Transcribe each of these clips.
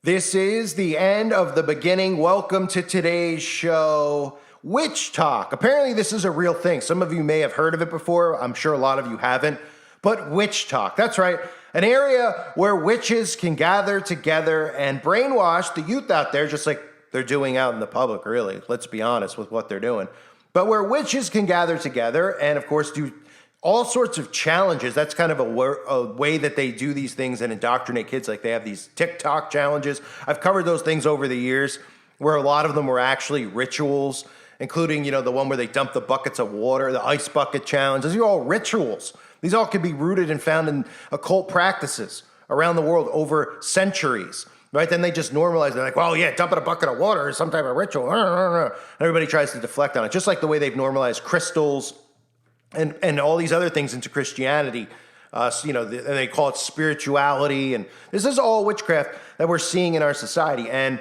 This is the end of the beginning. Welcome to today's show, Witch Talk. Apparently this is a real thing. Some of you may have heard of it before. I'm sure a lot of you haven't. But Witch Talk, that's right. An area where witches can gather together and brainwash the youth out there, just like they're doing out in the public, really. Let's be honest with what they're doing. But where witches can gather together and, of course, do all sorts of challenges. That's kind of a way that they do these things and indoctrinate kids. Like they have these TikTok challenges. I've covered those things over the years where a lot of them were actually rituals, including, the one where they dump the buckets of water, the ice bucket challenge. These are all rituals. These all can be rooted and found in occult practices around the world over centuries. Right? Then they just normalize it. They're like, well, yeah, dumping a bucket of water is some type of ritual. And everybody tries to deflect on it. Just like the way they've normalized crystals and all these other things into Christianity. And they call it spirituality. And this is all witchcraft that we're seeing in our society. And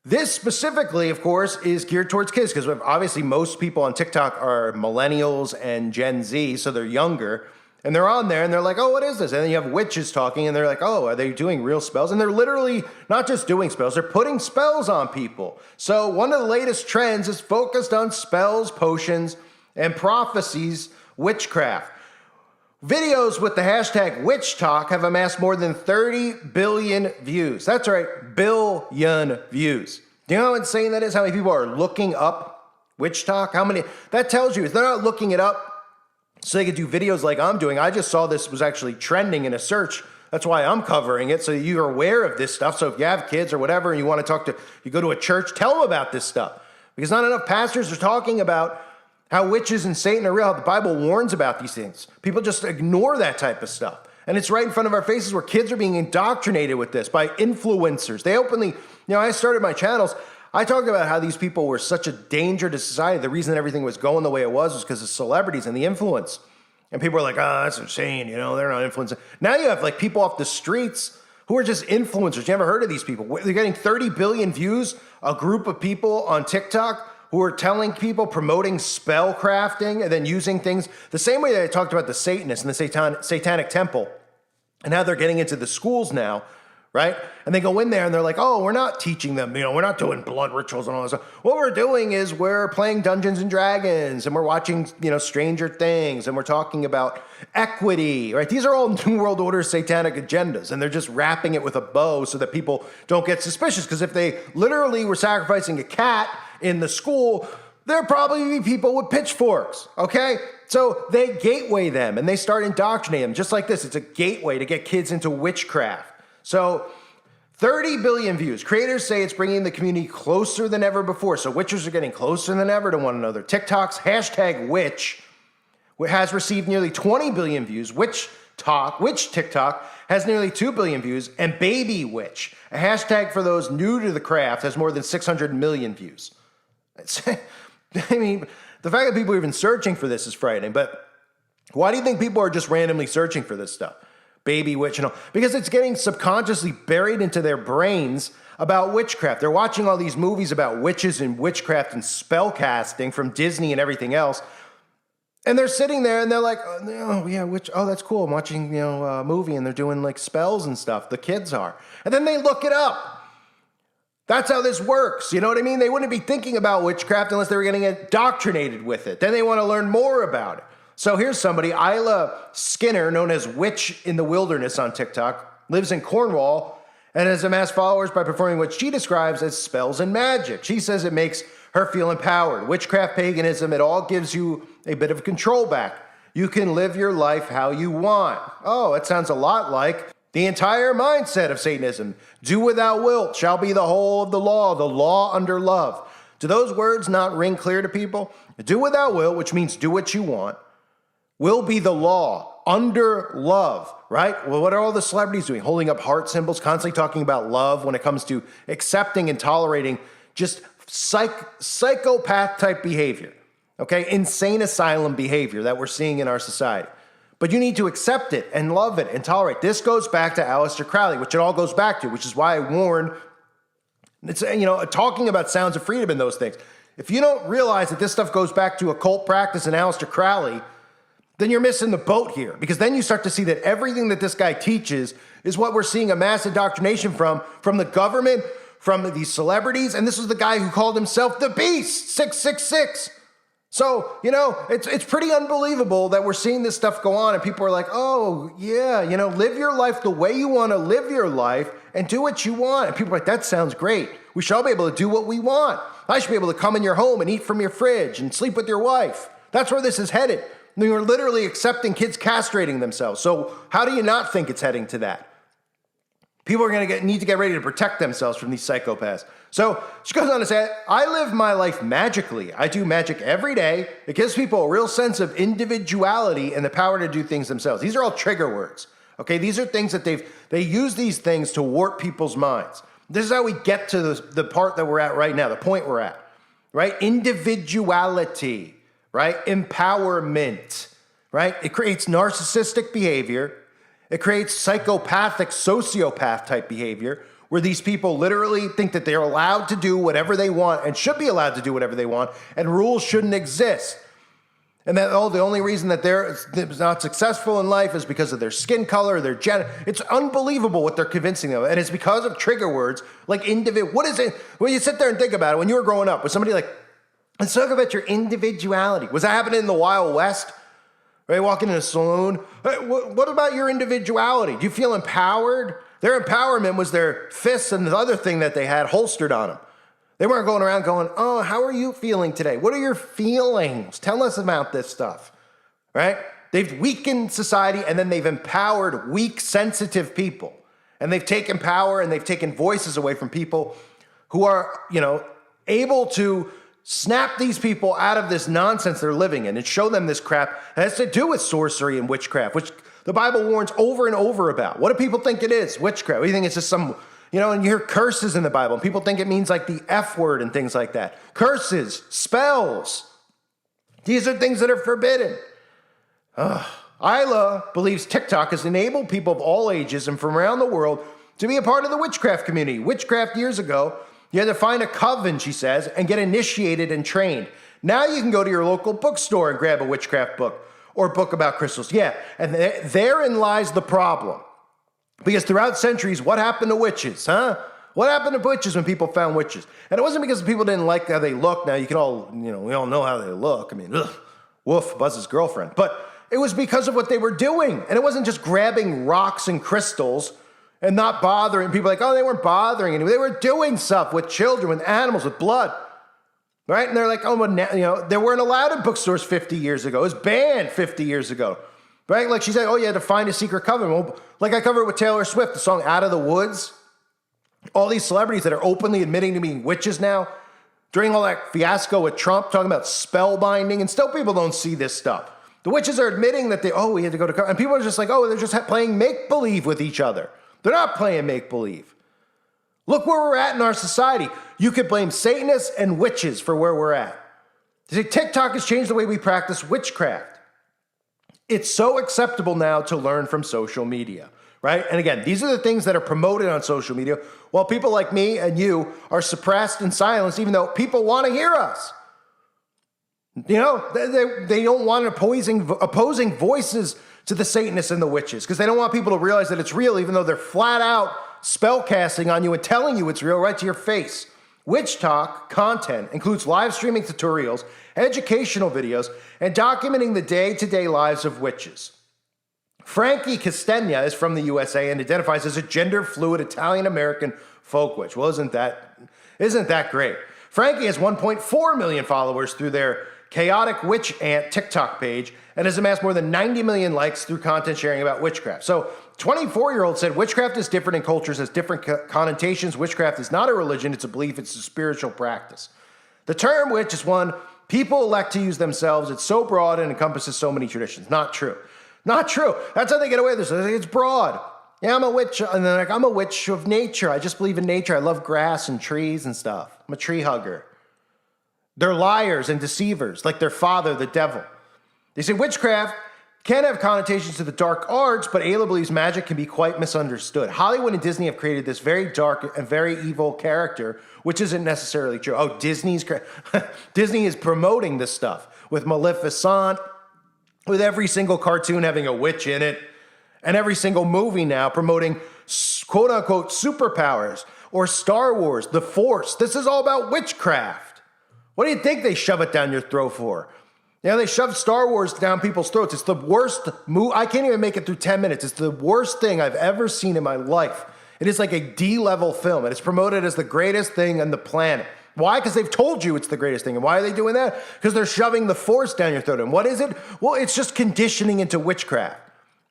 this specifically, of course, is geared towards kids because obviously most people on TikTok are millennials and Gen Z, so they're younger. And they're on there and they're like, oh, what is this? And then you have witches talking and they're like, oh, are they doing real spells? And they're literally not just doing spells, they're putting spells on people. So one of the latest trends is focused on spells, potions, and prophecies, witchcraft. Videos with the hashtag WITCHTOK have amassed more than 30 billion views. That's right, billion views. Do you know how insane that is? How many people are looking up WITCHTOK? How many? That tells you, if they're not looking it up so they could do videos like I'm doing. I just saw this was actually trending in a search. That's why I'm covering it, so you're aware of this stuff. So if you have kids or whatever and you want to you go to a church, tell them about this stuff. Because not enough pastors are talking about how witches and Satan are real, how the Bible warns about these things. People just ignore that type of stuff. And it's right in front of our faces where kids are being indoctrinated with this by influencers. They openly, I started my channels, I talked about how these people were such a danger to society. The reason everything was going the way it was because of celebrities and the influence. And people were like, oh, that's insane, they're not influencing. Now you have like people off the streets who are just influencers. You never heard of these people. They're getting 30 billion views, a group of people on TikTok who are telling people, promoting spell crafting and then using things the same way that I talked about the Satanists and the satanic temple and how they're getting into the schools now, right? And they go in there and they're like, oh, we're not teaching them, we're not doing blood rituals and all this stuff. What we're doing is we're playing Dungeons and Dragons and we're watching, Stranger Things and we're talking about equity, right? These are all New World Order satanic agendas and they're just wrapping it with a bow so that people don't get suspicious. Because if they literally were sacrificing a cat in the school, there'd probably be people with pitchforks, okay? So they gateway them and they start indoctrinating them just like this. It's a gateway to get kids into witchcraft. So 30 billion views. Creators say it's bringing the community closer than ever before. So witchers are getting closer than ever to one another. TikTok's hashtag witch has received nearly 20 billion views. WitchTikTok has nearly 2 billion views. And Baby Witch, a hashtag for those new to the craft, has more than 600 million views. The fact that people are even searching for this is frightening. But why do you think people are just randomly searching for this stuff? Baby witch and all. Because it's getting subconsciously buried into their brains about witchcraft. They're watching all these movies about witches and witchcraft and spell casting from Disney and everything else. And they're sitting there and they're like, oh yeah, that's cool. I'm watching, a movie and they're doing like spells and stuff. The kids are. And then they look it up. That's how this works. You know what I mean? They wouldn't be thinking about witchcraft unless they were getting indoctrinated with it. Then they want to learn more about it. So here's somebody, Isla Skinner, known as Witch in the Wilderness on TikTok, lives in Cornwall and has amassed followers by performing what she describes as spells and magic. She says it makes her feel empowered. Witchcraft, paganism, it all gives you a bit of control back. You can live your life how you want. Oh, it sounds a lot like the entire mindset of Satanism. Do without will shall be the whole of the law under love. Do those words not ring clear to people? Do without will, which means do what you want, will be the law under love, right? Well, what are all the celebrities doing? Holding up heart symbols, constantly talking about love when it comes to accepting and tolerating just psychopath type behavior, okay? Insane asylum behavior that we're seeing in our society. But you need to accept it and love it and tolerate. This goes back to Aleister Crowley, which it all goes back to, which is why I warn, it's, talking about sounds of freedom and those things. If you don't realize that this stuff goes back to occult practice and Aleister Crowley, then you're missing the boat here, because then you start to see that everything that this guy teaches is what we're seeing a mass indoctrination from the government, from these celebrities, and this was the guy who called himself the Beast, 666. So, it's pretty unbelievable that we're seeing this stuff go on and people are like, oh, yeah, live your life the way you want to live your life and do what you want. And people are like, that sounds great. We should all be able to do what we want. I should be able to come in your home and eat from your fridge and sleep with your wife. That's where this is headed. We're literally accepting kids castrating themselves. So how do you not think it's heading to that? People are going to need to get ready to protect themselves from these psychopaths. So she goes on to say, I live my life magically. I do magic every day. It gives people a real sense of individuality and the power to do things themselves. These are all trigger words. Okay, these are things that they use these things to warp people's minds. This is how we get to the part that we're at right now, the point we're at, right? Individuality, right? Empowerment, right? It creates narcissistic behavior. It creates psychopathic, sociopath type behavior where these people literally think that they're allowed to do whatever they want and should be allowed to do whatever they want, and rules shouldn't exist. And that, the only reason that they're not successful in life is because of their skin color, their gender. It's unbelievable what they're convincing them. And it's because of trigger words like individual. What is it? When you sit there and think about it, when you were growing up, was somebody like, let's talk about your individuality. Was that happening in the Wild West? Right, walking in a saloon. Hey, what about your individuality? Do you feel empowered? Their empowerment was their fists and the other thing that they had holstered on them. They weren't going around going, oh, how are you feeling today? What are your feelings? Tell us about this stuff, right? They've weakened society and then they've empowered weak, sensitive people. And they've taken power and they've taken voices away from people who are, able to snap these people out of this nonsense they're living in and show them this crap that has to do with sorcery and witchcraft, which the Bible warns over and over about. What do people think it is? Witchcraft. What do you think it's just some, and you hear curses in the Bible and people think it means like the F word and things like that. Curses, spells. These are things that are forbidden. Isla believes TikTok has enabled people of all ages and from around the world to be a part of the witchcraft community. Witchcraft years ago, you had to find a coven, she says, and get initiated and trained. Now you can go to your local bookstore and grab a witchcraft book or a book about crystals. Yeah, and therein lies the problem. Because throughout centuries, what happened to witches, huh? What happened to witches when people found witches? And it wasn't because people didn't like how they look. Now you can all, we all know how they look. I mean, woof, Buzz's girlfriend. But it was because of what they were doing. And it wasn't just grabbing rocks and crystals and not bothering people like, oh, they weren't bothering anyone. They were doing stuff with children, with animals, with blood. Right? And they're like, oh, well, they weren't allowed in bookstores 50 years ago. It was banned 50 years ago. Right? Like she said, oh, you had to find a secret coven. Well, like I covered with Taylor Swift, the song Out of the Woods. All these celebrities that are openly admitting to being witches now, during all that fiasco with Trump, talking about spell binding, and still people don't see this stuff. The witches are admitting that we had to go to coven. And people are just like, oh, they're just playing make-believe with each other. They're not playing make-believe. Look where we're at in our society. You could blame Satanists and witches for where we're at. See, TikTok has changed the way we practice witchcraft. It's so acceptable now to learn from social media, right? And again, these are the things that are promoted on social media, while people like me and you are suppressed and silenced, even though people want to hear us. They don't want opposing voices to the Satanists and the witches because they don't want people to realize that it's real, even though they're flat out spell casting on you and telling you it's real right to your face. Witch Talk content includes live streaming tutorials, educational videos, and documenting the day-to-day lives of witches. Frankie Castagna is from the USA and identifies as a gender-fluid Italian-American folk witch. Well, isn't that great? Frankie has 1.4 million followers through their Chaotic Witch Ant TikTok page and has amassed more than 90 million likes through content sharing about witchcraft. So 24-year-old said witchcraft is different in cultures, has different connotations. Witchcraft is not a religion, it's a belief, it's a spiritual practice. The term witch is one people elect to use themselves. It's so broad and encompasses so many traditions. Not true. Not true. That's how they get away with this. It's broad. Yeah, I'm a witch. And they're like, I'm a witch of nature. I just believe in nature. I love grass and trees and stuff. I'm a tree hugger. They're liars and deceivers, like their father, the devil. They say witchcraft can have connotations to the dark arts, but Ayla believes magic can be quite misunderstood. Hollywood and Disney have created this very dark and very evil character, which isn't necessarily true. Oh, Disney is promoting this stuff with Maleficent with every single cartoon having a witch in it, and every single movie now promoting quote unquote superpowers, or Star Wars, the Force. This is all about witchcraft. What do you think they shove it down your throat for? You know, they shove Star Wars down people's throats. It's the worst movie. I can't even make it through 10 minutes. It's the worst thing I've ever seen in my life. It is like a D-level film, and it's promoted as the greatest thing on the planet. Why? Because they've told you it's the greatest thing. And why are they doing that? Because they're shoving the Force down your throat. And what is it? Well, it's just conditioning into witchcraft,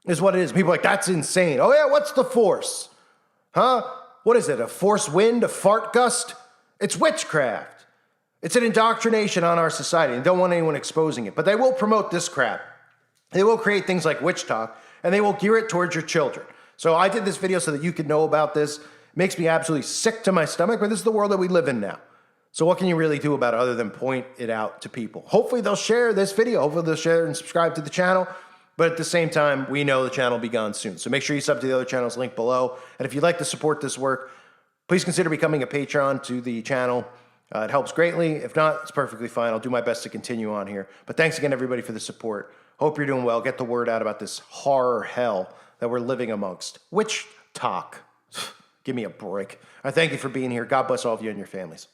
is what it is. People are like, that's insane. Oh yeah, what's the Force? Huh? What is it? A force wind? A fart gust? It's witchcraft. It's an indoctrination on our society. They don't want anyone exposing it. But they will promote this crap. They will create things like WITCHTOK, and they will gear it towards your children. So I did this video so that you could know about this. It makes me absolutely sick to my stomach, but this is the world that we live in now. So what can you really do about it other than point it out to people? Hopefully they'll share this video. Hopefully they'll share and subscribe to the channel. But at the same time, we know the channel will be gone soon. So make sure you sub to the other channels linked below. And if you'd like to support this work, please consider becoming a patron to the channel. It helps greatly. If not, it's perfectly fine. I'll do my best to continue on here. But thanks again, everybody, for the support. Hope you're doing well. Get the word out about this horror hell that we're living amongst. WITCHTOK. Give me a break. I thank you for being here. God bless all of you and your families.